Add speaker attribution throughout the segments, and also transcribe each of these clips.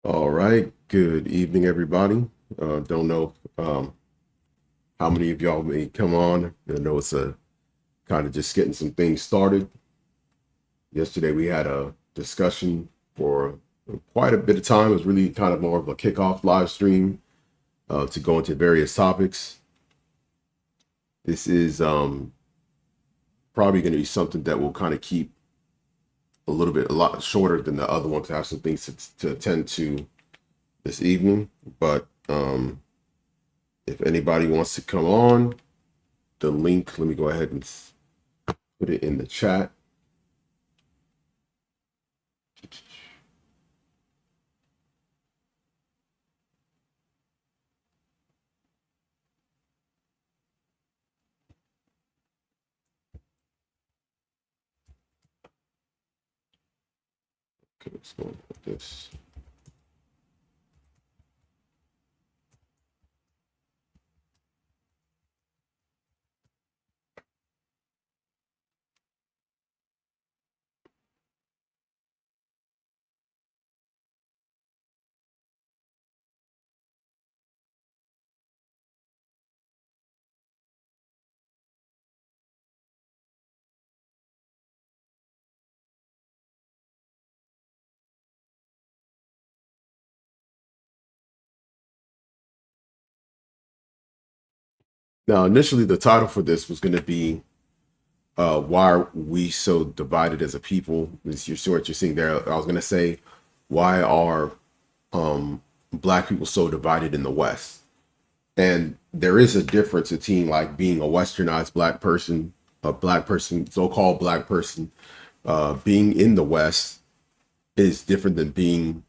Speaker 1: All right. Good evening, everybody. Don't know how many of y'all may come on. I know it's a kind of just getting some things started. Yesterday we had a discussion for quite a bit of time. It was really kind of more of a kickoff live stream to go into various topics. This is probably going to be something that will kind of keep a lot shorter than the other ones. I have some things to attend to this evening, but if anybody wants to come on, the link, let me go ahead and put it in the chat. Okay, let's go with this. Now, initially, the title for this was going to be "Why Are We So Divided as a People?" Is you see what you're seeing there? I was going to say, "Why are Black people so divided in the West?" And there is a difference between like being a Westernized Black person, so-called Black person, being in the West is different than being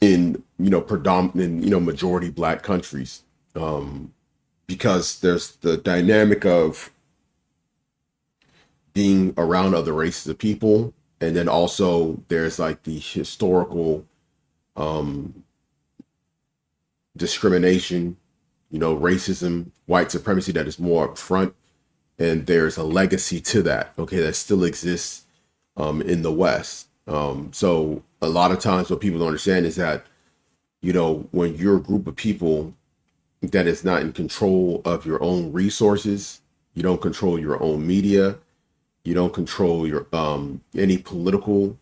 Speaker 1: in predominant majority Black countries. Because there's the dynamic of being around other races of people, and then also there's like the historical um, discrimination, racism, white supremacy that is more upfront, and there's a legacy to that. Okay, that still exists in the West. So a lot of times, what people don't understand is that when you're a group of people that is not in control of your own resources, you don't control your own media, you don't control your any political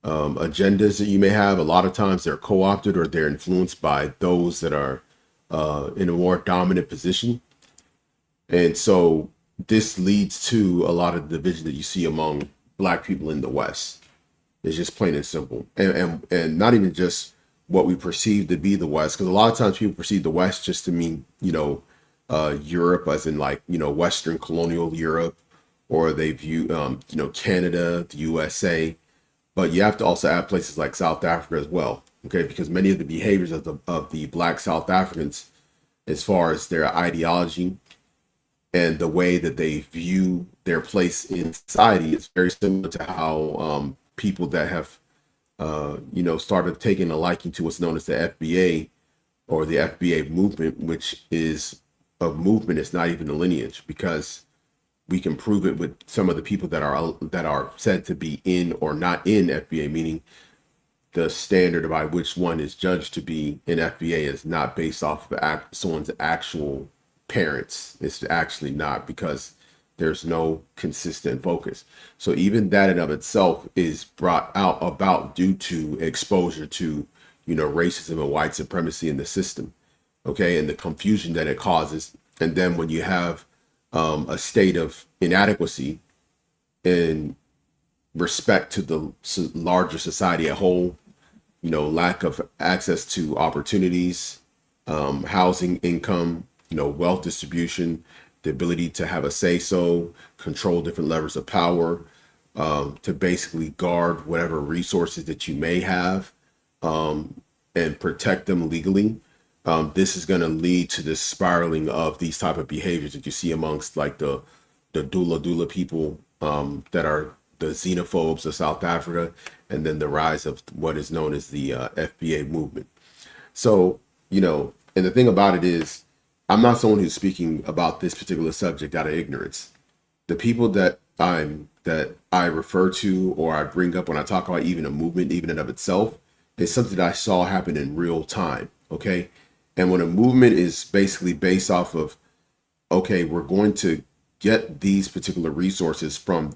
Speaker 1: agendas that you may have. A lot of times they're co-opted or they're influenced by those that are in a more dominant position. And so this leads to a lot of the division that you see among Black people in the West. It's just plain and simple. And not even just what we perceive to be the West, because a lot of times people perceive the West just to mean, Europe, as in like, Western colonial Europe, or they view, Canada, the USA. But you have to also add places like South Africa as well, okay? Because many of the behaviors of the Black South Africans, as far as their ideology and the way that they view their place in society, is very similar to how people that have started taking a liking to what's known as the FBA, or the FBA movement, which is a movement. It's not even a lineage, because we can prove it with some of the people that are said to be in or not in FBA, meaning the standard by which one is judged to be in FBA is not based off of someone's actual parents. It's actually not, because there's no consistent focus. So even that in of itself is brought out about due to exposure to, racism and white supremacy in the system. Okay. And the confusion that it causes. And then when you have a state of inadequacy in respect to the larger society at whole, lack of access to opportunities, housing, income, wealth distribution, the ability to have a say so, control different levers of power, to basically guard whatever resources that you may have, and protect them legally. This is going to lead to this spiraling of these type of behaviors that you see amongst like the doula people, that are the xenophobes of South Africa, and then the rise of what is known as the FBA movement. So, and the thing about it is, I'm not someone who's speaking about this particular subject out of ignorance. The people that I refer to or I bring up when I talk about even a movement, even in of itself, It's something that I saw happen in real time. Okay. And when a movement is basically based off of, okay, we're going to get these particular resources from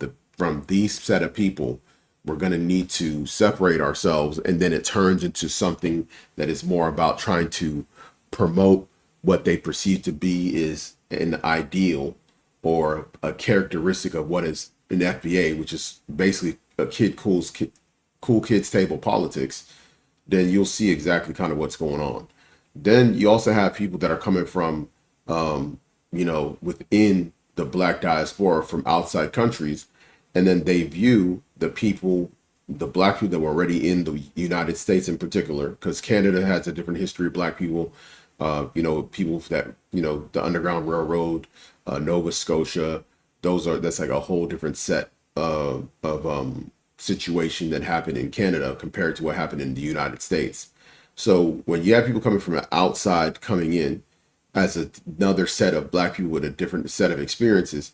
Speaker 1: these set of people, we're going to need to separate ourselves, and then it turns into something that is more about trying to promote what they perceive to be is an ideal or a characteristic of what is an FBA, which is basically a cool kids table politics. Then you'll see exactly kind of what's going on. Then you also have people that are coming from, within the black diaspora from outside countries, and then they view the black people that were already in the United States in particular, because Canada has a different history of black people. People that, the Underground Railroad, Nova Scotia, that's like a whole different set of situation that happened in Canada compared to what happened in the United States. So when you have people coming from outside coming in as another set of black people with a different set of experiences,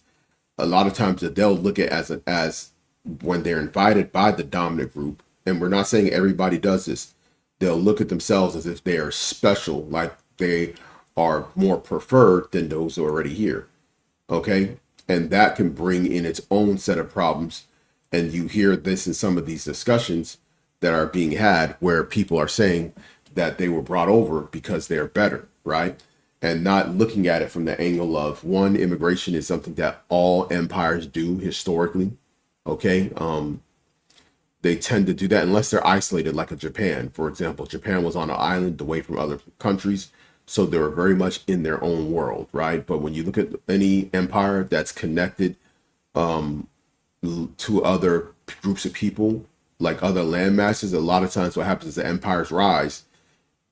Speaker 1: a lot of times that they'll look at as when they're invited by the dominant group, and we're not saying everybody does this, they'll look at themselves as if they are special, like they are more preferred than those who are already here. Okay. And that can bring in its own set of problems. And you hear this in some of these discussions that are being had where people are saying that they were brought over because they're better, right? And not looking at it from the angle of, one, immigration is something that all empires do historically. Okay. They tend to do that unless they're isolated, like a Japan. For example, Japan was on an island away from other countries, so they were very much in their own world, right? But when you look at any empire that's connected to other groups of people, like other land masses, a lot of times what happens is the empires rise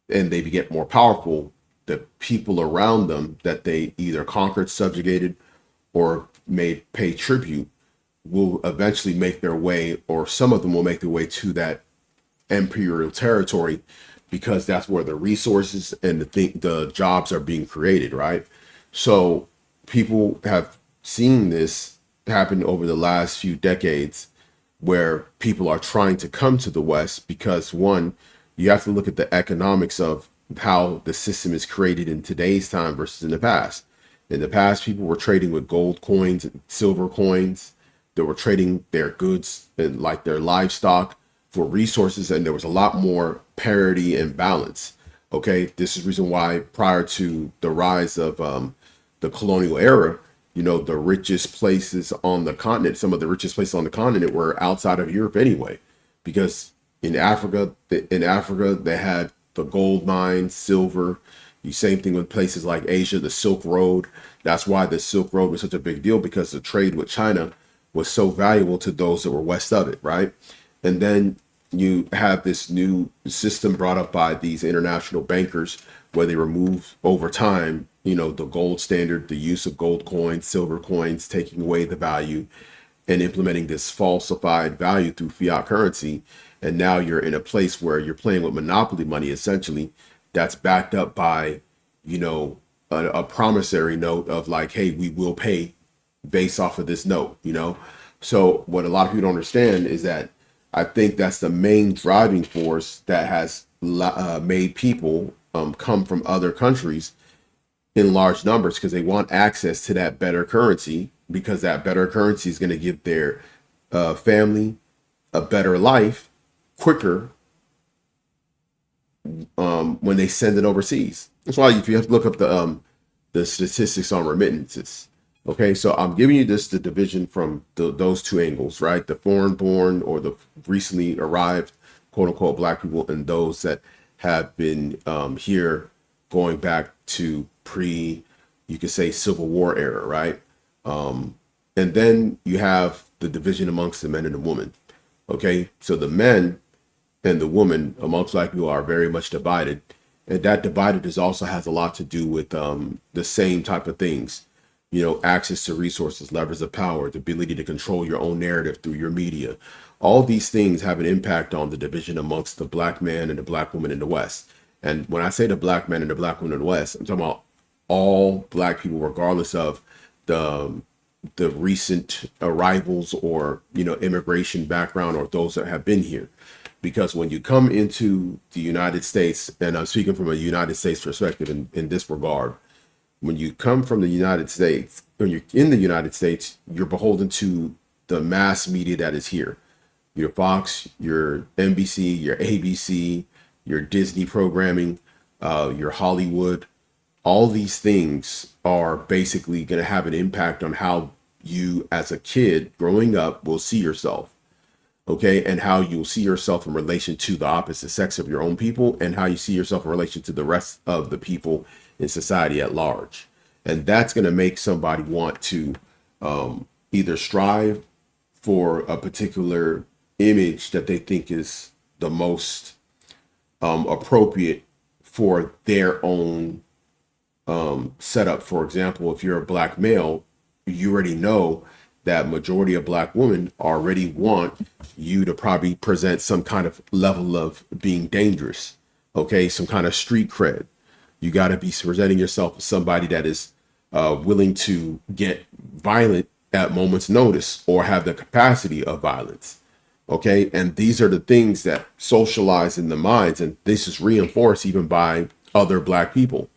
Speaker 1: and they get more powerful. The people around them that they either conquered, subjugated, or made pay tribute will eventually make their way, or some of them will make their way to that imperial territory, because that's where the resources and the jobs are being created, right? So people have seen this happen over the last few decades, where people are trying to come to the West because, one, you have to look at the economics of how the system is created in today's time versus in the past. In the past, people were trading with gold coins and silver coins. They were trading their goods and like their livestock for resources, and there was a lot more parity and balance. Okay, this is the reason why prior to the rise of the colonial era, the richest places on the continent, some of the richest places on the continent were outside of Europe anyway, because in Africa they had the gold mines, silver. The same thing with places like Asia, the Silk Road. That's why the Silk Road was such a big deal, because the trade with China was so valuable to those that were west of it, right? And then you have this new system brought up by these international bankers where they remove over time, the gold standard, the use of gold coins, silver coins, taking away the value and implementing this falsified value through fiat currency. And now you're in a place where you're playing with monopoly money, essentially, that's backed up by, a promissory note of like, hey, we will pay based off of this note, So what a lot of people don't understand is that I think that's the main driving force that has made people come from other countries in large numbers, because they want access to that better currency, because that better currency is going to give their family a better life quicker when they send it overseas. That's why if you have to look up the statistics on remittances. Okay, so I'm giving you the division from those two angles, right? The foreign born or the recently arrived, quote unquote, black people, and those that have been here going back to you could say, Civil War era, right? And then you have the division amongst the men and the women. Okay, so the men and the women amongst black people are very much divided. And that divided also has a lot to do with the same type of things. Access to resources, levers of power, the ability to control your own narrative through your media. All these things have an impact on the division amongst the black man and the black woman in the West. And when I say the black man and the black woman in the West, I'm talking about all black people, regardless of the recent arrivals or, immigration background, or those that have been here. because when you come into the United States, and I'm speaking from a United States perspective in this regard, when you come from the United States, when you're in the United States, you're beholden to the mass media that is here. Your Fox, your NBC, your ABC, your Disney programming, your Hollywood, all these things are basically going to have an impact on how you as a kid growing up will see yourself. Okay, and how you'll see yourself in relation to the opposite sex of your own people, and how you see yourself in relation to the rest of the people in society at large. And that's going to make somebody want to either strive for a particular image that they think is the most appropriate for their own setup. For example, if you're a black male, you already know that majority of black women already want you to probably present some kind of level of being dangerous, okay, some kind of street cred. You got to be presenting yourself as somebody that is willing to get violent at moment's notice or have the capacity of violence, okay? And these are the things that socialize in the minds, and this is reinforced even by other black people,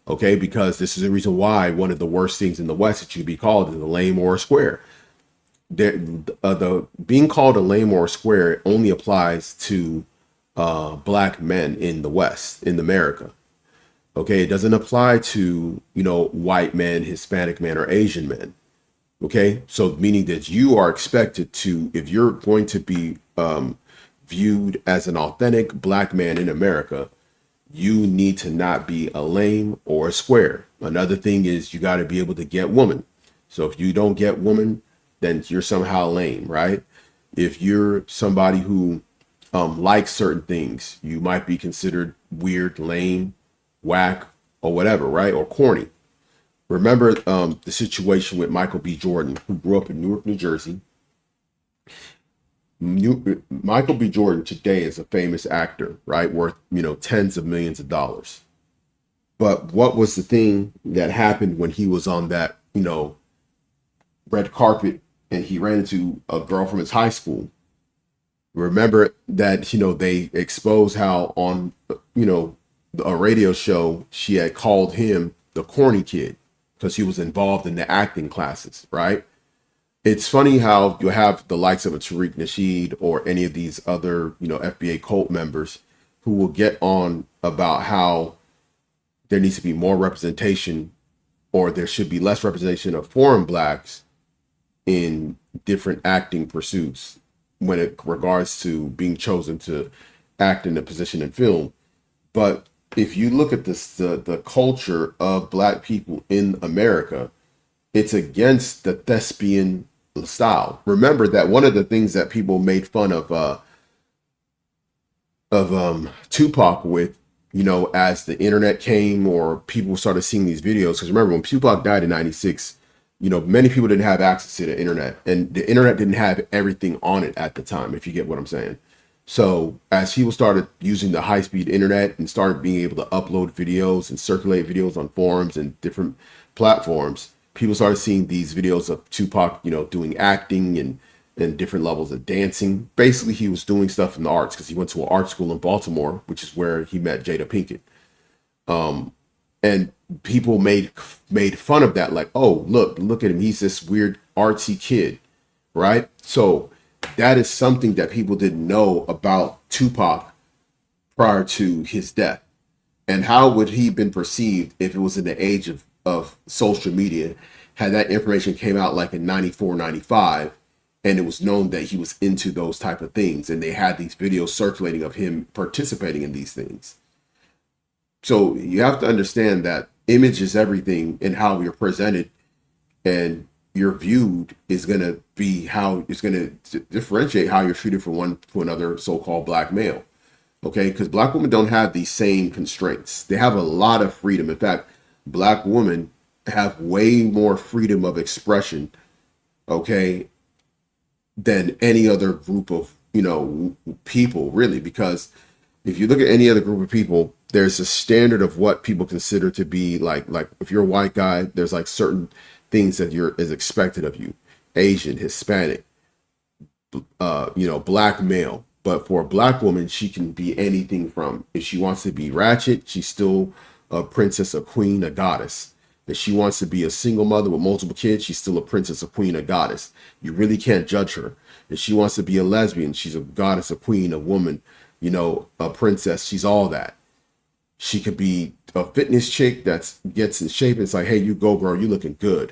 Speaker 1: okay? Because this is the reason why one of the worst things in the West that you could be called is a lame or a square. The being called a lame or a square only applies to black men in the West, in America. Okay, it doesn't apply to, white men, Hispanic men, or Asian men. Okay, so meaning that you are expected to, if you're going to be viewed as an authentic black man in America, you need to not be a lame or a square. Another thing is you got to be able to get woman. So if you don't get woman, then you're somehow lame, right? If you're somebody who likes certain things, you might be considered weird, lame, whack, or whatever, right? Or corny. Remember the situation with Michael B. Jordan, who grew up in Newark, New Jersey. Michael B. Jordan today is a famous actor, right? Worth, tens of millions of dollars. But what was the thing that happened when he was on that, red carpet and he ran into a girl from his high school? Remember that, they exposed how on, a radio show, she had called him the corny kid because he was involved in the acting classes, right? It's funny how you have the likes of a Tariq Nasheed or any of these other, FBA cult members who will get on about how there needs to be more representation, or there should be less representation of foreign blacks in different acting pursuits when it regards to being chosen to act in a position in film. But if you look at this, the culture of black people in America, it's against the thespian style. Remember that one of the things that people made fun of Tupac with, as the internet came or people started seeing these videos, because remember when Tupac died in 96, many people didn't have access to the internet, and the internet didn't have everything on it at the time, if you get what I'm saying. So as people started using the high-speed internet and started being able to upload videos and circulate videos on forums and different platforms, people started seeing these videos of Tupac, doing acting and different levels of dancing. Basically, he was doing stuff in the arts because he went to an art school in Baltimore, which is where he met Jada Pinkett. And people made fun of that, like, oh, look at him. He's this weird artsy kid, right? So that is something that people didn't know about Tupac prior to his death. And how would he been perceived if it was in the age of social media, had that information came out like in 94, 95, and it was known that he was into those type of things, and they had these videos circulating of him participating in these things. So you have to understand that image is everything, and how you're presented and you're viewed is going to be how it's going to differentiate how you're treated from one to another so-called black male. Okay, because black women don't have these same constraints. They have a lot of freedom. In fact, black women have way more freedom of expression, okay, than any other group of, people, really. Because if you look at any other group of people, there's a standard of what people consider to be like if you're a white guy, there's like certain things that is expected of you. Asian, Hispanic, black male, But for a black woman, she can be anything from, if she wants to be ratchet, she's still a princess, a queen, a goddess. If she wants to be a single mother with multiple kids, she's still a princess, a queen, a goddess. You really can't judge her. If she wants to be a lesbian, she's a goddess, a queen, a woman, a princess. She's all that. She could be a fitness chick that gets in shape. It's like, hey, you go, girl, you looking good.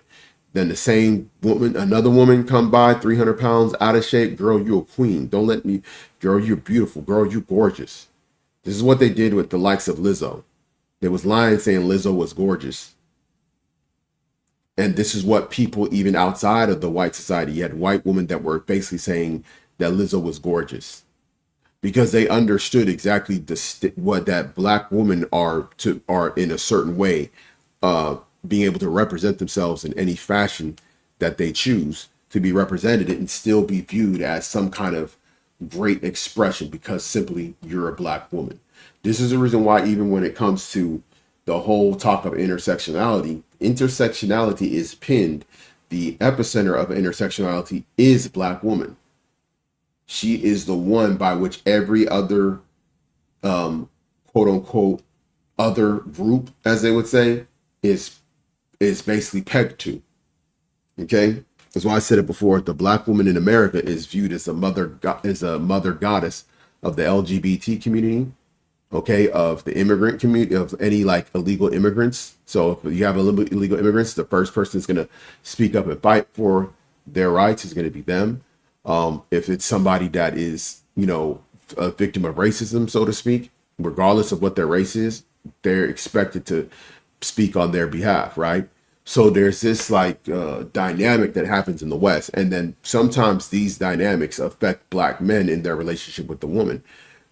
Speaker 1: Then the same woman, another woman come by, 300 pounds out of shape. Girl, you a queen. Don't let me, girl, you're beautiful. Girl, you gorgeous. This is what they did with the likes of Lizzo. There was lines saying Lizzo was gorgeous. And this is what people, even outside of the white society, you had white women that were basically saying that Lizzo was gorgeous, because they understood exactly what that black women are in a certain way, being able to represent themselves in any fashion that they choose to be represented and still be viewed as some kind of great expression because simply you're a black woman. This is the reason why even when it comes to the whole talk of intersectionality is pinned. The epicenter of intersectionality is black woman. She is the one by which every other quote unquote other group, as they would say, is basically pegged to. Okay, that's why I said it before. The black woman in America is viewed as a mother goddess of the LGBT community. Okay, of the immigrant community, of any like illegal immigrants. So if you have illegal immigrants, the first person that's going to speak up and fight for their rights is going to be them. If it's somebody that is, a victim of racism, so to speak, regardless of what their race is, they're expected to speak on their behalf, right? So there's this like dynamic that happens in the West. And then sometimes these dynamics affect black men in their relationship with the woman.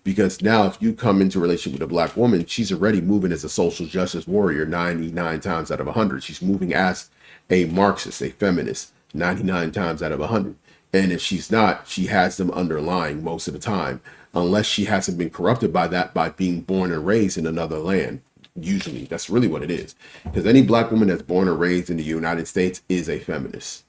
Speaker 1: Because now if you come into a relationship with a black woman, she's already moving as a social justice warrior 99 times out of 100. She's moving as a Marxist, a feminist, 99 times out of 100. And if she's not, she has them underlying most of the time, unless she hasn't been corrupted by that, by being born and raised in another land. Usually that's really what it is. Because any black woman that's born and raised in the United States is a feminist.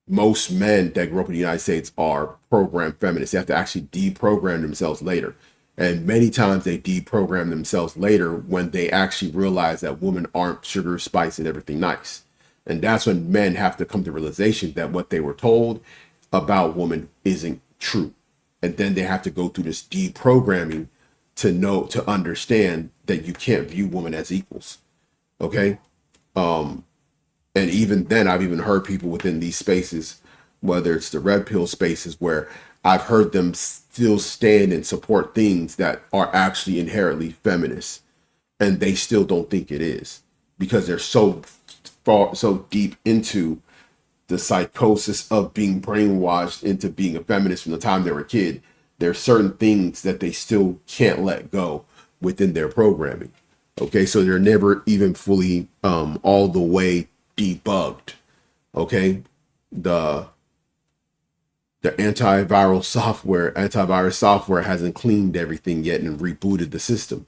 Speaker 1: Most men that grew up in the United States are programmed feminists. They have to actually deprogram themselves later. And many times they deprogram themselves later when they actually realize that women aren't sugar, spice, and everything nice. And that's when men have to come to realization that what they were told about women isn't true. And then they have to go through this deprogramming to understand that you can't view women as equals. Okay? And even then, I've even heard people within these spaces, whether it's the red pill spaces, where I've heard them still stand and support things that are actually inherently feminist, and they still don't think it is, because they're so deep into the psychosis of being brainwashed into being a feminist from the time they were a kid. There are certain things that they still can't let go within their programming. Okay, so they're never even fully all the way debugged. Okay, the antivirus software hasn't cleaned everything yet and rebooted the system.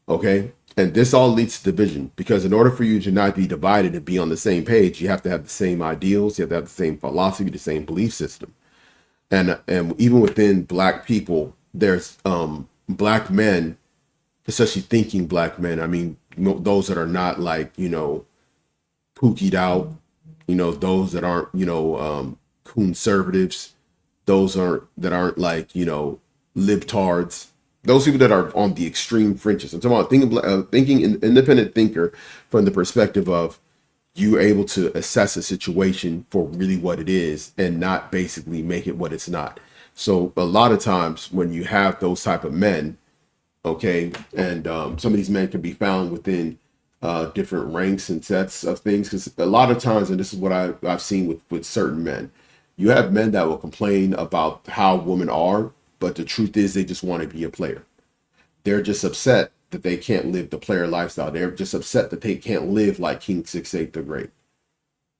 Speaker 1: Okay, and this all leads to division, because in order for you to not be divided and be on the same page, you have to have the same ideals, you have to have the same philosophy, the same belief system. And even within black people, there's black men, especially thinking black men. I mean, those that are not like, pookied out, those that aren't, conservatives, those that aren't like, libtards, those people that are on the extreme fringes. I'm talking about thinking independent thinker from the perspective of you able to assess a situation for really what it is and not basically make it what it's not. So a lot of times when you have those type of men, okay, and some of these men can be found within different ranks and sets of things, because a lot of times, and this is what I've seen with certain men, you have men that will complain about how women are, but the truth is they just want to be a player. They're just upset that they can't live the player lifestyle. They're just upset that they can't live like King 6'8" the Great.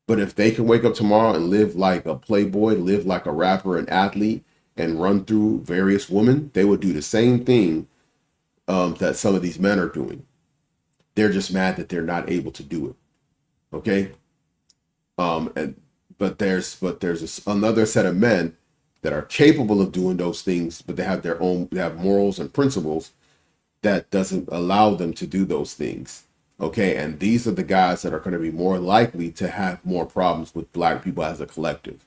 Speaker 1: But if they can wake up tomorrow and live like a playboy, live like a rapper, an athlete, and run through various women, they would do the same thing that some of these men are doing. They're just mad that they're not able to do it. Okay. But there's another set of men that are capable of doing those things, but they have morals and principles that doesn't allow them to do those things. Okay. And these are the guys that are going to be more likely to have more problems with black people as a collective.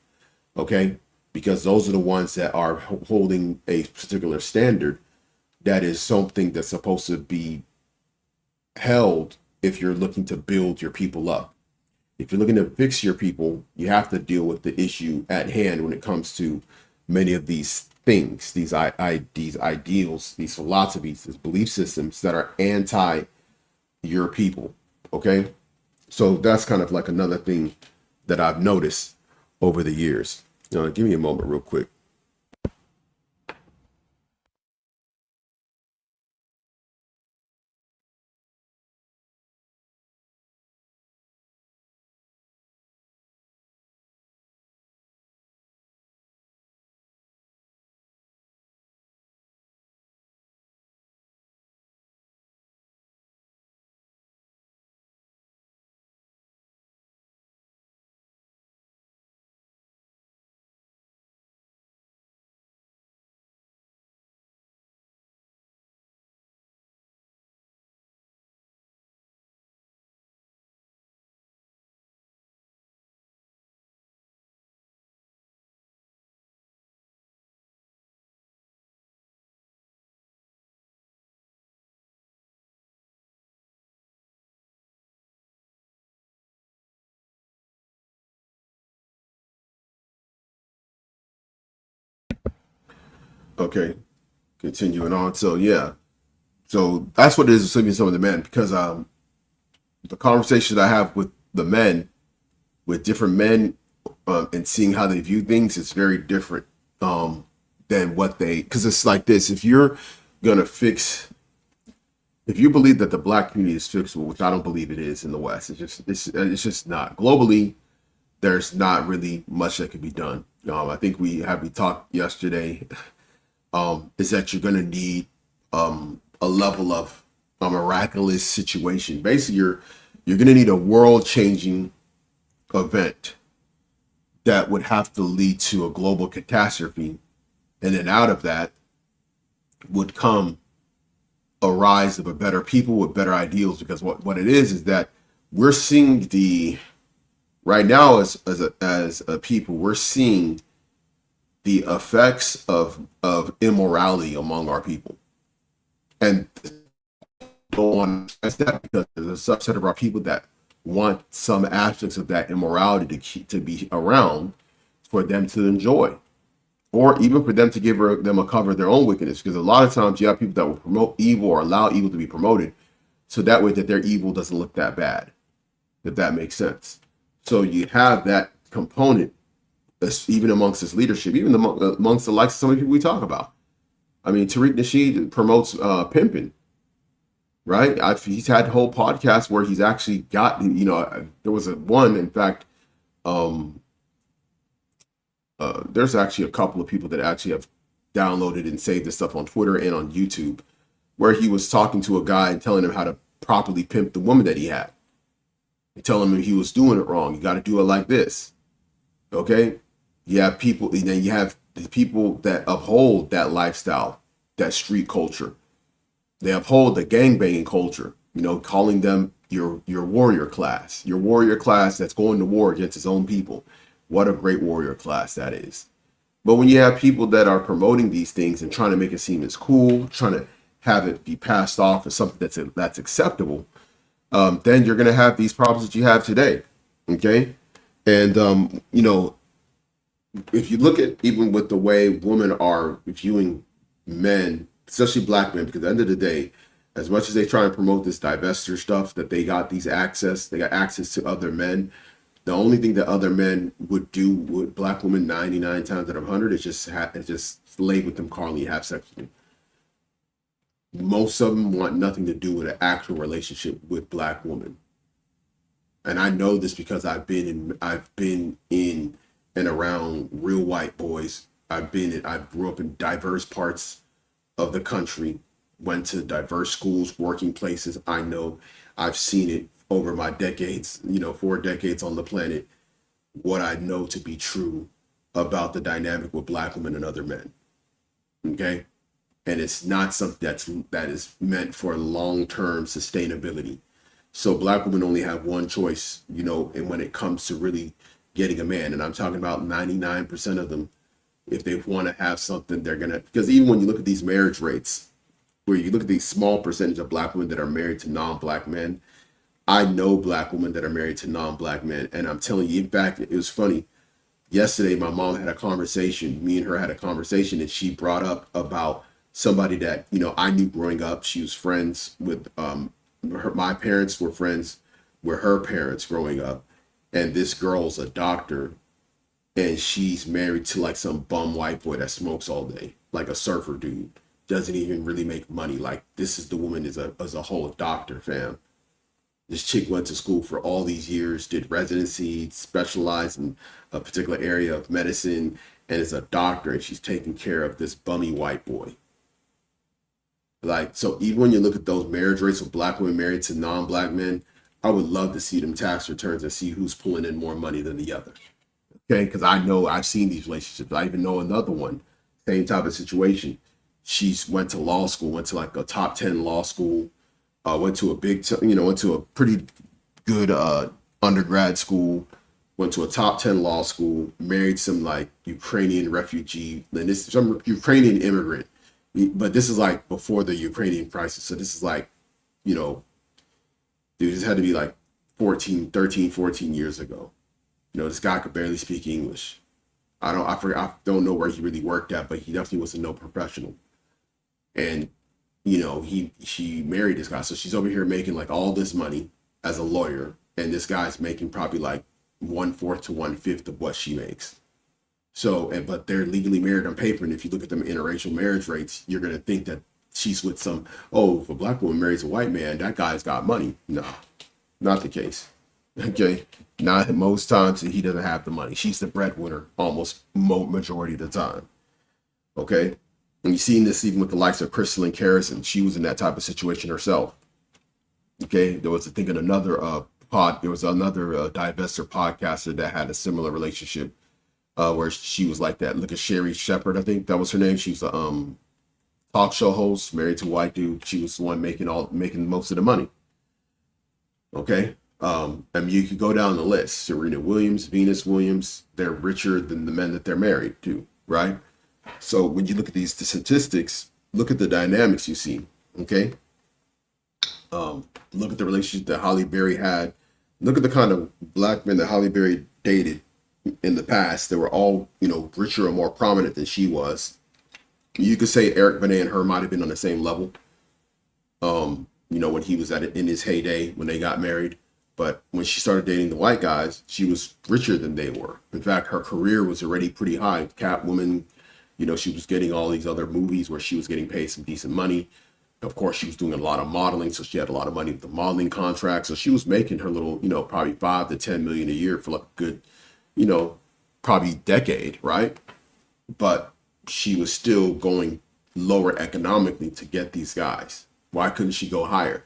Speaker 1: Okay. Because those are the ones that are holding a particular standard that is something that's supposed to be held if you're looking to build your people up. If you're looking to fix your people, you have to deal with the issue at hand when it comes to many of these things, these ideals, these philosophies, these belief systems that are anti your people. Okay. So that's kind of like another thing that I've noticed over the years. Give me a moment real quick. Okay. Continuing on. So yeah. So that's what it is with some of the men, because the conversations I have with the men, with different men, and seeing how they view things, is very different than what they. Because it's like this: if you're gonna fix, if you believe that the black community is fixable, which I don't believe it is in the West, it's just not. Globally, there's not really much that can be done. I think we talked yesterday. Is that you're gonna need a level of a miraculous situation. Basically, you're going to need a world-changing event that would have to lead to a global catastrophe, and then out of that would come a rise of a better people with better ideals. Because what it is that we're seeing right now as a people, we're seeing the effects of immorality among our people. And go on as that because there's a subset of our people that want some aspects of that immorality to be around for them to enjoy, or even for them to give them a cover of their own wickedness. Because a lot of times you have people that will promote evil or allow evil to be promoted, so that way that their evil doesn't look that bad, if that makes sense. So you have that component, even amongst this leadership, even amongst the likes of some of the people we talk about. I mean, Tariq Nasheed promotes pimping, right? He's had whole podcasts where he's actually got, there was one, in fact, there's actually a couple of people that actually have downloaded and saved this stuff on Twitter and on YouTube, where he was talking to a guy and telling him how to properly pimp the woman that he had. And telling him he was doing it wrong. You got to do it like this. Okay? You have people, and then you have the people that uphold that lifestyle, that street culture. They uphold the gangbanging culture, calling them your warrior class that's going to war against its own people. What a great warrior class that is. But when you have people that are promoting these things and trying to make it seem as cool, trying to have it be passed off as something that's acceptable, then you're going to have these problems that you have today. Okay. And, if you look at even with the way women are viewing men, especially black men, because at the end of the day, as much as they try and promote this divestiture stuff, that they got access to other men, the only thing that other men would do with black women 99 times out of 100 is just lay with them, carnally, have sex with them. Most of them want nothing to do with an actual relationship with black women. And I know this because I've been in and around real white boys. I grew up in diverse parts of the country, went to diverse schools, working places. I know I've seen it over my decades, 4 decades on the planet, what I know to be true about the dynamic with black women and other men. Okay. And it's not something that is meant for long-term sustainability. So black women only have one choice, and when it comes to really getting a man, and I'm talking about 99% of them, if they want to have something, they're gonna, because even when you look at these marriage rates, where you look at these small percentage of black women that are married to non-black men, I know black women that are married to non-black men, and I'm telling you, in fact, it was funny. Yesterday, my mom had a conversation. Me and her had a conversation, and she brought up about somebody that I knew growing up. She was friends with my parents were friends with her parents growing up, and this girl's a doctor, and she's married to like some bum white boy that smokes all day, like a surfer dude. Doesn't even really make money. Like, this is the woman as a whole doctor, fam. This chick went to school for all these years, did residency, specialized in a particular area of medicine, and is a doctor, and she's taking care of this bummy white boy. Like, so even when you look at those marriage rates of black women married to non-black men, I would love to see them tax returns and see who's pulling in more money than the other. Okay, because I know I've seen these relationships. I even know another one, same type of situation. She's went to law school, went to like a top 10 law school, went to went to a pretty good undergrad school, went to a top 10 law school, married some like Ukrainian refugee, and this some Ukrainian immigrant. But this is like before the Ukrainian crisis. So this is like, dude, this had to be like 14 years ago. This guy could barely speak English. I don't know where he really worked at, but he definitely was a no professional. And she married this guy, so she's over here making like all this money as a lawyer, and this guy's making probably like 1/4 to 1/5 of what she makes. So, but they're legally married on paper, and if you look at them interracial marriage rates, you're gonna think that she's with if a black woman marries a white man, that guy's got money. No, not the case. Okay, not most times he doesn't have the money. She's the breadwinner almost majority of the time. Okay. And you've seen this even with the likes of Crystal Carrison. She was in that type of situation herself. Okay, there was, I think, another there was another divestor podcaster that had a similar relationship where she was like that. Look at Sherry Shepherd, I think that was her name. She's a talk show host, married to a white dude. She was the one making most of the money. Okay, I mean, you could go down the list. Serena Williams, Venus Williams, they're richer than the men that they're married to, right? So when you look at the statistics, look at the dynamics you see, okay? Look at the relationship that Halle Berry had. Look at the kind of black men that Halle Berry dated in the past. They were all, richer or more prominent than she was. You could say Eric Benet and her might have been on the same level, when he was in his heyday when they got married. But when she started dating the white guys, she was richer than they were. In fact, her career was already pretty high. Catwoman, she was getting all these other movies where she was getting paid some decent money. Of course, she was doing a lot of modeling, so she had a lot of money with the modeling contract. So she was making her little, probably 5 to 10 million a year for like a good, probably decade, right? But she was still going lower economically to get these guys. Why couldn't she go higher?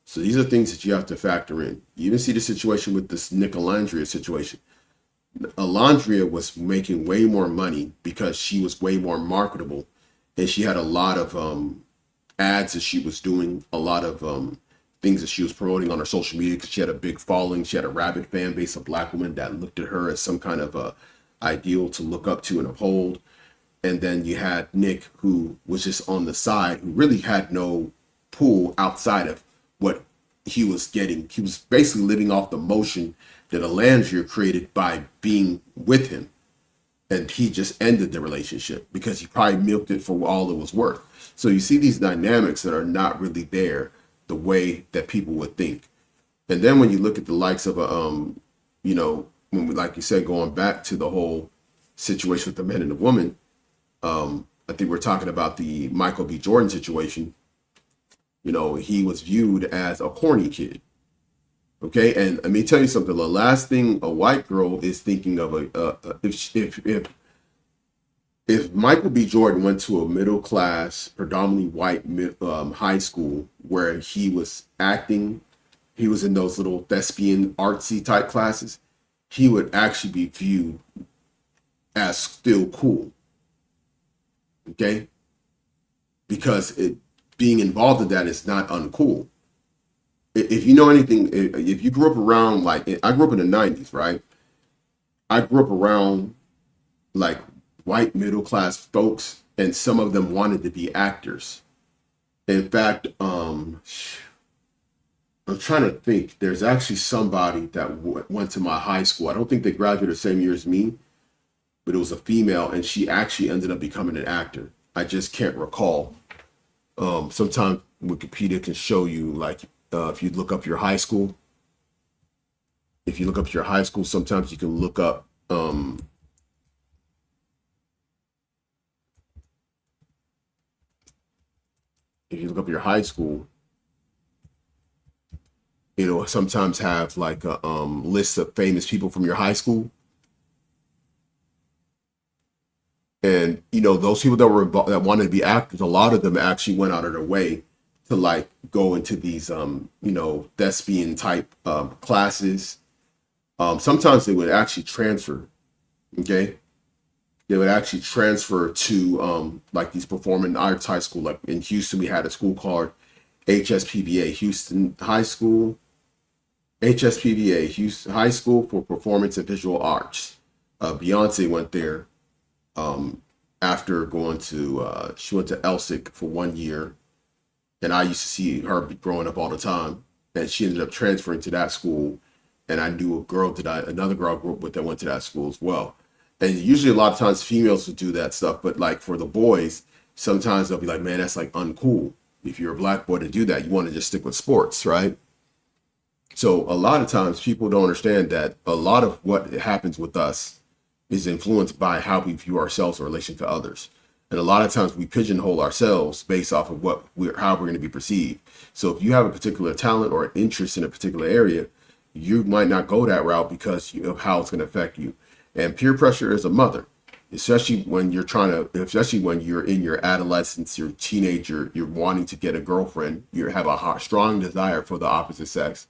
Speaker 1: So these are things that you have to factor in. You even see the situation with this Nick Alandria situation. Alandria was making way more money because she was way more marketable, and she had a lot of ads that she was doing, a lot of things that she was promoting on her social media because she had a big following. She had a rabid fan base of black women that looked at her as some kind of ideal to look up to and uphold. And then you had Nick, who was just on the side, who really had no pull outside of what he was getting. He was basically living off the motion that Alandria created by being with him. And he just ended the relationship because he probably milked it for all it was worth. So you see these dynamics that are not really there the way that people would think. And then when you look at the likes of when we, like you said, going back to the whole situation with the man and the woman, I think we're talking about the Michael B. Jordan situation. He was viewed as a corny kid. Okay, and let me tell you something. The last thing a white girl is thinking of, if Michael B. Jordan went to a middle class, predominantly white high school where he was acting, he was in those little thespian artsy type classes, he would actually be viewed as still cool. Okay, because it being involved in that is not uncool. If you know anything, if you grew up around, like, I grew up in the 90s, right? I grew up around like white middle class folks, and some of them wanted to be actors. In fact, I'm trying to think. There's actually somebody that went to my high school. I don't think they graduated the same year as me, but it was a female, and she actually ended up becoming an actor. I just can't recall. Sometimes Wikipedia can show you, like, if you look up your high school. If you look up your high school, sometimes you can look up. If you look up your high school, it'll sometimes have like a list of famous people from your high school. And those people that were that wanted to be actors, a lot of them actually went out of their way to like go into these thespian type classes. Sometimes they would actually transfer. Okay, they would actually transfer to like these performing arts high school. Like in Houston, we had a school called HSPVA, Houston High School. HSPVA, Houston High School for Performance and Visual Arts. Beyonce went there after going to, she went to ELSIC for 1 year. And I used to see her growing up all the time. And she ended up transferring to that school. And I knew another girl I grew up with that went to that school as well. And usually a lot of times females would do that stuff. But like for the boys, sometimes they'll be like, man, that's like uncool. If you're a black boy to do that, you want to just stick with sports, right? So a lot of times people don't understand that a lot of what happens with us is influenced by how we view ourselves in relation to others. And a lot of times we pigeonhole ourselves based off of how we're going to be perceived. So if you have a particular talent or an interest in a particular area, you might not go that route because of how it's going to affect you. And peer pressure is a mother, especially when especially when you're in your adolescence, your teenager, you're wanting to get a girlfriend, you have a strong desire for the opposite sex.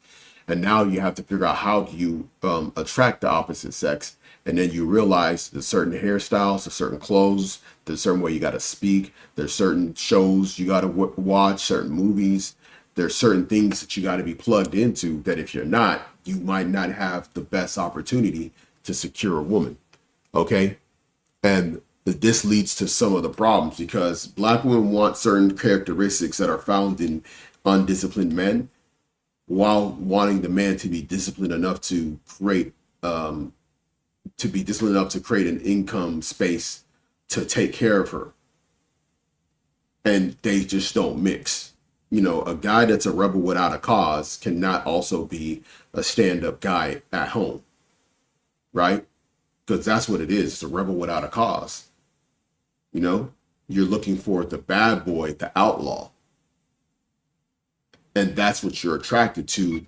Speaker 1: And now you have to figure out how do you attract the opposite sex. And then you realize there's certain hairstyles, there's certain clothes, there's a certain way you got to speak, there's certain shows you got to watch, certain movies, there's certain things that you got to be plugged into that if you're not, you might not have the best opportunity to secure a woman. Okay? And this leads to some of the problems because black women want certain characteristics that are found in undisciplined men, while wanting the man to be disciplined enough to create an income space to take care of her. And they just don't mix. A guy that's a rebel without a cause cannot also be a stand-up guy at home, right? Because that's what it is. It's a rebel without a cause. You're looking for the bad boy, the outlaw. And that's what you're attracted to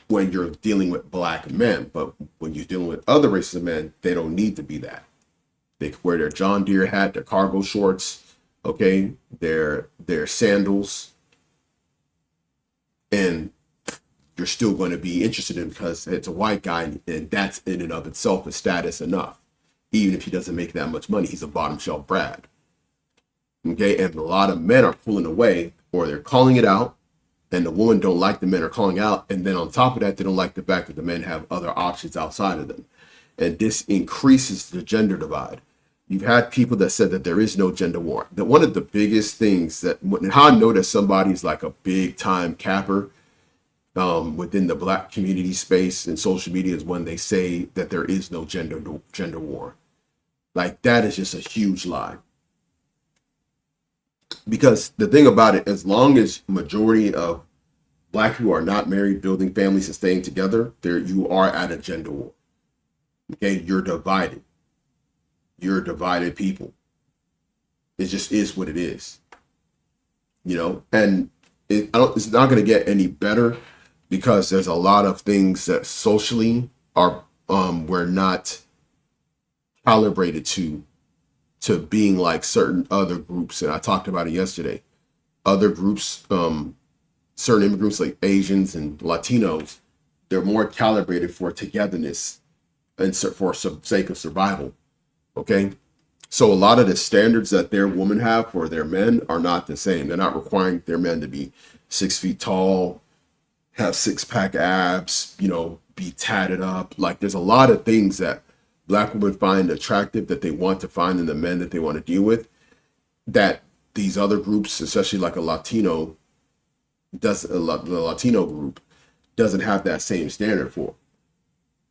Speaker 1: when you're dealing with black men. But when you're dealing with other races of men, they don't need to be that. They can wear their John Deere hat, their cargo shorts, okay, their sandals, and you're still going to be interested in because it's a white guy, and that's in and of itself is status enough. Even if he doesn't make that much money, he's a bottom shelf Brad. Okay, and a lot of men are pulling away, or they're calling it out, and the women don't like the men are calling out. And then on top of that, they don't like the fact that the men have other options outside of them. And this increases the gender divide. You've had people that said that there is no gender war. That one of the biggest things how I know that somebody's like a big time capper within the black community space and social media is when they say that there is no gender war. Like that is just a huge lie. Because the thing about it, as long as majority of black people are not married, building families and staying together, you are at a gender war. Okay, you're divided. You're divided people. It just is what it is. And it's not going to get any better because there's a lot of things that socially are we're not calibrated to being like certain other groups. And I talked about it yesterday. Other groups, certain immigrants like Asians and Latinos, they're more calibrated for togetherness and for some sake of survival. Okay. So a lot of the standards that their women have for their men are not the same. They're not requiring their men to be 6 feet tall, have six-pack abs, be tatted up. Like there's a lot of things that black women find attractive that they want to find in the men that they want to deal with that these other groups, especially like the Latino group, doesn't have that same standard for.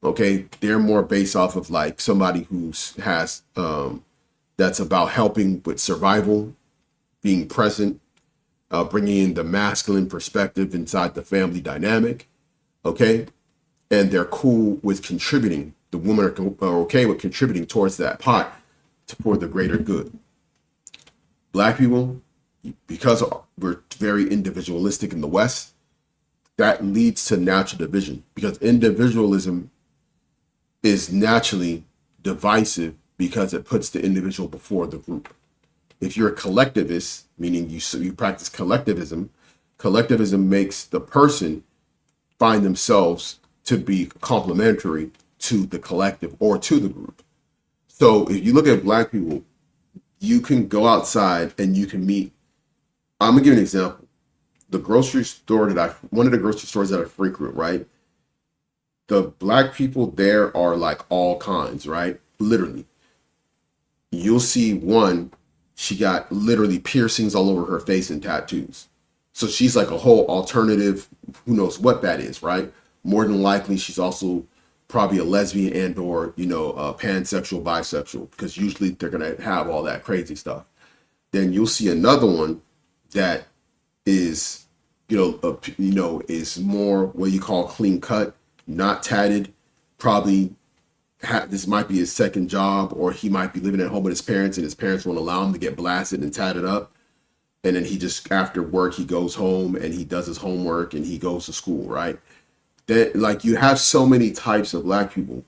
Speaker 1: Okay, they're more based off of like somebody who's has that's about helping with survival, being present, bringing in the masculine perspective inside the family dynamic. Okay, and they're cool with contributing. The women are okay with contributing towards that pot for the greater good. Black people, because we're very individualistic in the West, that leads to natural division because individualism is naturally divisive because it puts the individual before the group. If you're a collectivist, meaning you practice collectivism, collectivism makes the person find themselves to be complementary to the collective or to the group. So if you look at black people, you can go outside and you can meet. I'm gonna give you an example. One of the grocery stores that I frequent, right? The black people there are like all kinds, right? Literally. You'll see one, she got literally piercings all over her face and tattoos. So she's like a whole alternative, who knows what that is, right? More than likely, she's also probably a lesbian and or, pansexual, bisexual, because usually they're going to have all that crazy stuff. Then you'll see another one that is, is more what you call clean cut, not tatted, probably this might be his second job, or he might be living at home with his parents and his parents won't allow him to get blasted and tatted up. And then he just, after work, he goes home and he does his homework and he goes to school, right? That, like, you have so many types of black people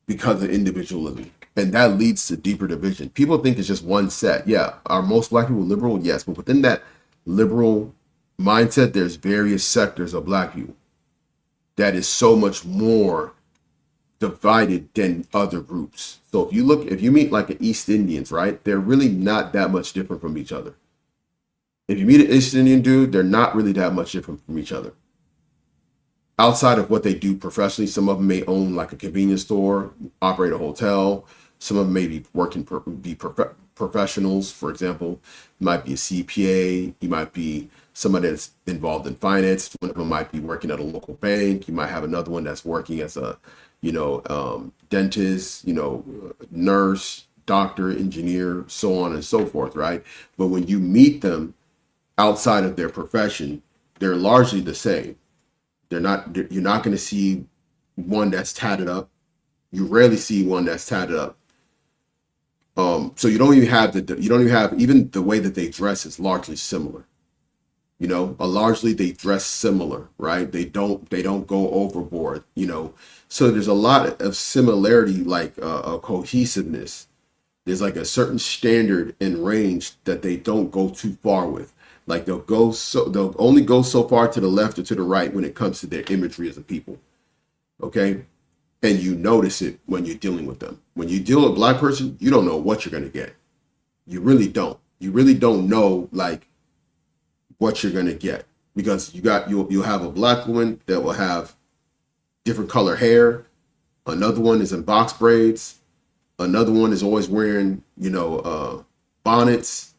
Speaker 1: because of individualism. And that leads to deeper division. People think it's just one set. Yeah. Are most black people liberal? Yes. But within that liberal mindset, there's various sectors of black people that is so much more divided than other groups. So if you meet like the East Indians, right? They're really not that much different from each other. If you meet an East Indian dude, they're not really that much different from each other. Outside of what they do professionally, some of them may own like a convenience store, operate a hotel. Some of them may be professionals. For example, you might be a CPA. You might be somebody that's involved in finance. One of them might be working at a local bank. You might have another one that's working as a, dentist, nurse, doctor, engineer, so on and so forth, right? But when you meet them outside of their profession, they're largely the same. You're not going to see one that's tatted up. You rarely see one that's tatted up. So you don't even have even the way that they dress is largely similar. Largely they dress similar, right? They don't go overboard, So there's a lot of similarity, like a cohesiveness. There's like a certain standard and range that they don't go too far with. Like they'll only go so far to the left or to the right when it comes to their imagery as a people. Okay. And you notice it when you're dealing with them. When you deal with a black person, you don't know what you're going to get. You really don't. You really don't know like what you're going to get, because you'll have a black woman that will have different color hair. Another one is in box braids. Another one is always wearing, bonnets.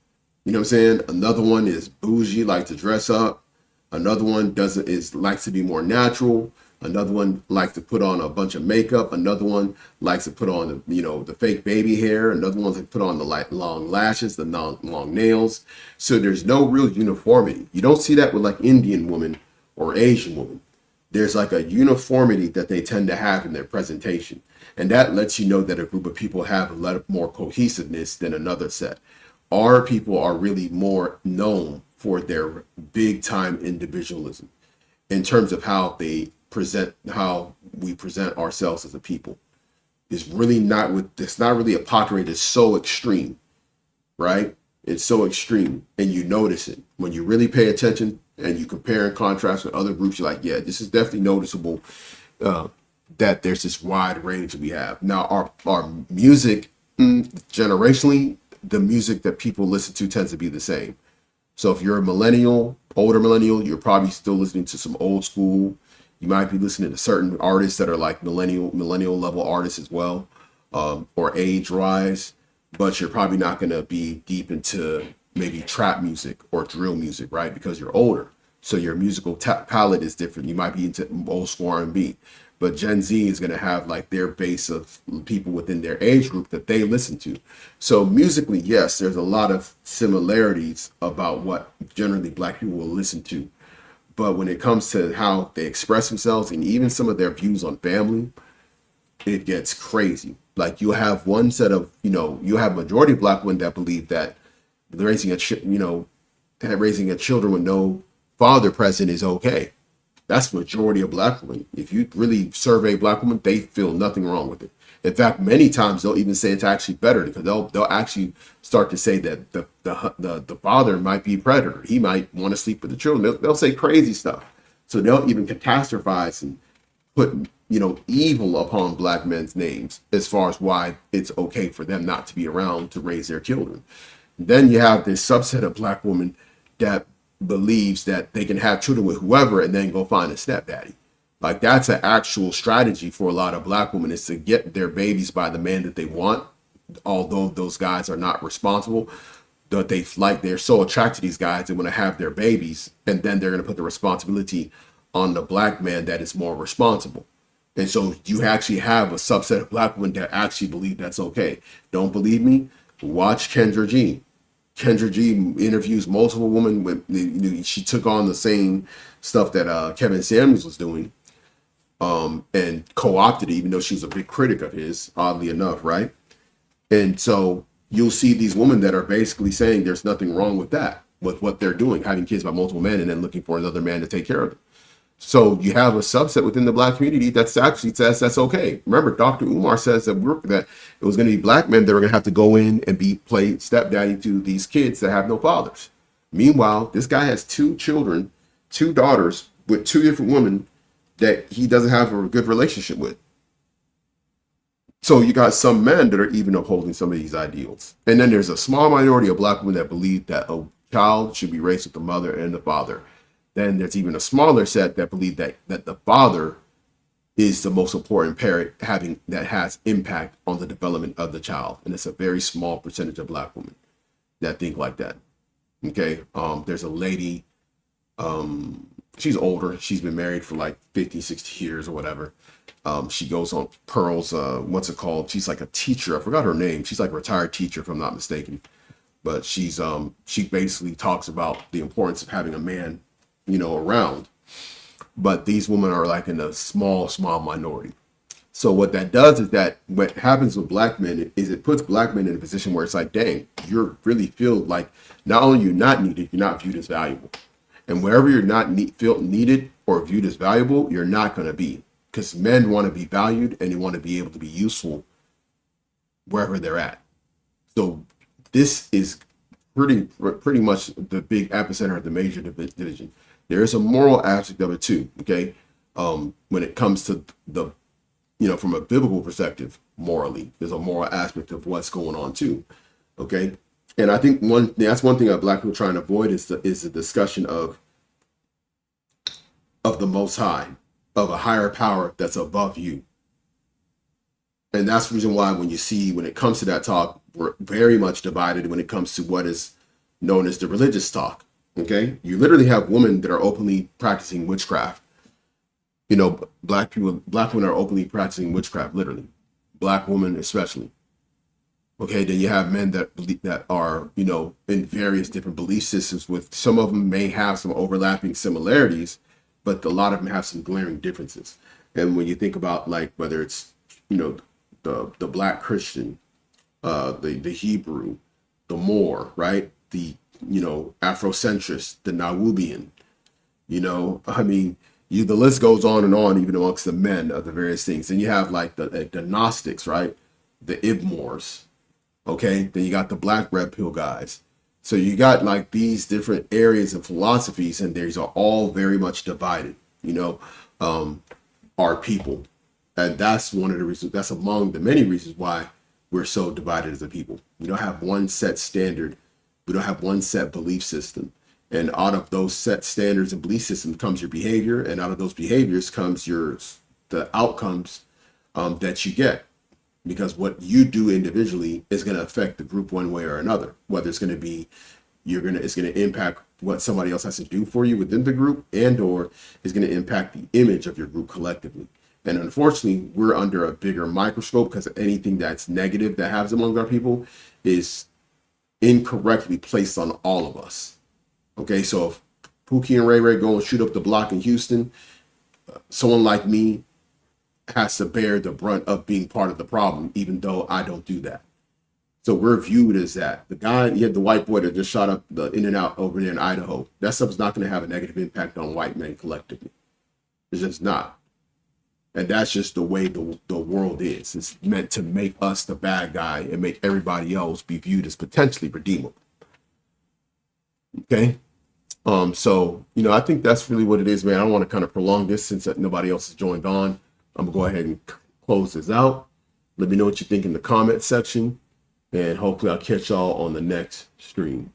Speaker 1: You know what I'm saying? Another one is bougie, like to dress up. Another one likes to be more natural. Another one likes to put on a bunch of makeup. Another one likes to put on the fake baby hair. Another one likes to put on the long lashes, the long nails. So there's no real uniformity. You don't see that with like Indian woman or Asian woman. There's like a uniformity that they tend to have in their presentation. And that lets you know that a group of people have a lot more cohesiveness than another set. Our people are really more known for their big time individualism in terms of how we present ourselves as a people. It's not really a pocket rate. It's so extreme, right? It's so extreme, and you notice it when you really pay attention and you compare and contrast with other groups. You're like, yeah, this is definitely noticeable that there's this wide range we have. Now, our music Generationally, the music that people listen to tends to be the same. So if you're a millennial, older millennial, you're probably still listening to some old school. You might be listening to certain artists that are like millennial level artists as well, or age rise. But you're probably not going to be deep into maybe trap music or drill music, right? Because you're older, so your musical palette is different. You might be into old school R&B, but Gen Z is going to have like their base of people within their age group that they listen to. So musically, yes, there's a lot of similarities about what generally Black people will listen to. But when it comes to how they express themselves and even some of their views on family, it gets crazy. Like you have one set of, you have majority of Black women that believe that raising raising a children with no father present is okay. That's the majority of Black women. If you really survey Black women, they feel nothing wrong with it. In fact, many times they'll even say it's actually better, because they'll actually start to say that the father might be a predator. He might want to sleep with the children. They'll say crazy stuff. So they'll even catastrophize and put evil upon Black men's names as far as why it's okay for them not to be around to raise their children. Then you have this subset of Black women that believes that they can have children with whoever and then go find a stepdaddy. Like that's an actual strategy for a lot of Black women, is to get their babies by the man that they want, although those guys are not responsible. That they're so attracted to these guys, they want to have their babies, and then they're going to put the responsibility on the Black man that is more responsible. And so you actually have a subset of Black women that actually believe that's okay. Don't believe me? Watch Kendra G. Kendra G interviews multiple women with, she took on the same stuff that Kevin Samuels was doing, and co-opted it, even though she was a big critic of his, oddly enough, right? And so you'll see these women that are basically saying there's nothing wrong with that, with what they're doing, having kids by multiple men and then looking for another man to take care of them. So you have a subset within the Black community that's actually says that's okay. Remember, Dr. Umar says that it was going to be Black men that were going to have to go in and play stepdaddy to these kids that have no fathers. Meanwhile, this guy has 2 children, 2 daughters with 2 different women that he doesn't have a good relationship with. So you got some men that are even upholding some of these ideals. And then there's a small minority of Black women that believe that a child should be raised with the mother and the father. Then there's even a smaller set that believe that the father is the most important parent that has impact on the development of the child. And it's a very small percentage of Black women that think like that. Okay. There's a lady, she's older. She's been married for like 50, 60 years or whatever. She goes on Pearl's, what's it called? She's like a teacher. I forgot her name. She's like a retired teacher, if I'm not mistaken. But she basically talks about the importance of having a man, around. But these women are like in a small minority. So what that does is that what happens with Black men is it puts Black men in a position where it's like, dang, you really feel like not only you're not needed, you're not viewed as valuable. And wherever you're not feel needed or viewed as valuable, you're not going to be. Because men want to be valued and they want to be able to be useful wherever they're at. So this is pretty much the big epicenter of the major division. There is a moral aspect of it too, okay? When it comes to the, from a biblical perspective, morally, there's a moral aspect of what's going on too, okay? And I think that's one thing that Black people try and avoid is the discussion of the Most High, of a higher power that's above you. And that's the reason why when it comes to that talk, we're very much divided when it comes to what is known as the religious talk. Okay, you literally have women that are openly practicing witchcraft. Black women are openly practicing witchcraft, literally. Black women especially. Okay, then you have men that are, in various different belief systems, with some of them may have some overlapping similarities, but a lot of them have some glaring differences. And when you think about like whether it's, the Black Christian, the Hebrew, the Moor, right? The Afrocentrist, the Nawubian, the list goes on and on, even amongst the men of the various things. And you have like the Gnostics, right? The Ibmors, okay? Then you got the Black Red Pill guys. So you got like these different areas of philosophies, and these are all very much divided, our people. And that's one of the reasons, that's among the many reasons why we're so divided as a people. We don't have one set standard. We don't have one set belief system. And out of those set standards and belief systems comes your behavior. And out of those behaviors comes the outcomes that you get. Because what you do individually is going to affect the group one way or another. Whether it's going to be, it's going to impact what somebody else has to do for you within the group, and or is going to impact the image of your group collectively. And unfortunately, we're under a bigger microscope because anything that's negative that happens among our people is incorrectly placed on all of us. Okay, so if Pookie and Ray Ray go and shoot up the block in Houston, someone like me has to bear the brunt of being part of the problem, even though I don't do that. So we're viewed as that. The guy, you had the white boy that just shot up the In-N-Out over there in Idaho. That stuff's not going to have a negative impact on white men collectively. It's just not. And that's just the way the world is. It's meant to make us the bad guy and make everybody else be viewed as potentially redeemable. Okay? So, I think that's really what it is, man. I don't want to kind of prolong this since nobody else has joined on. I'm going to go ahead and close this out. Let me know what you think in the comment section. And hopefully I'll catch y'all on the next stream.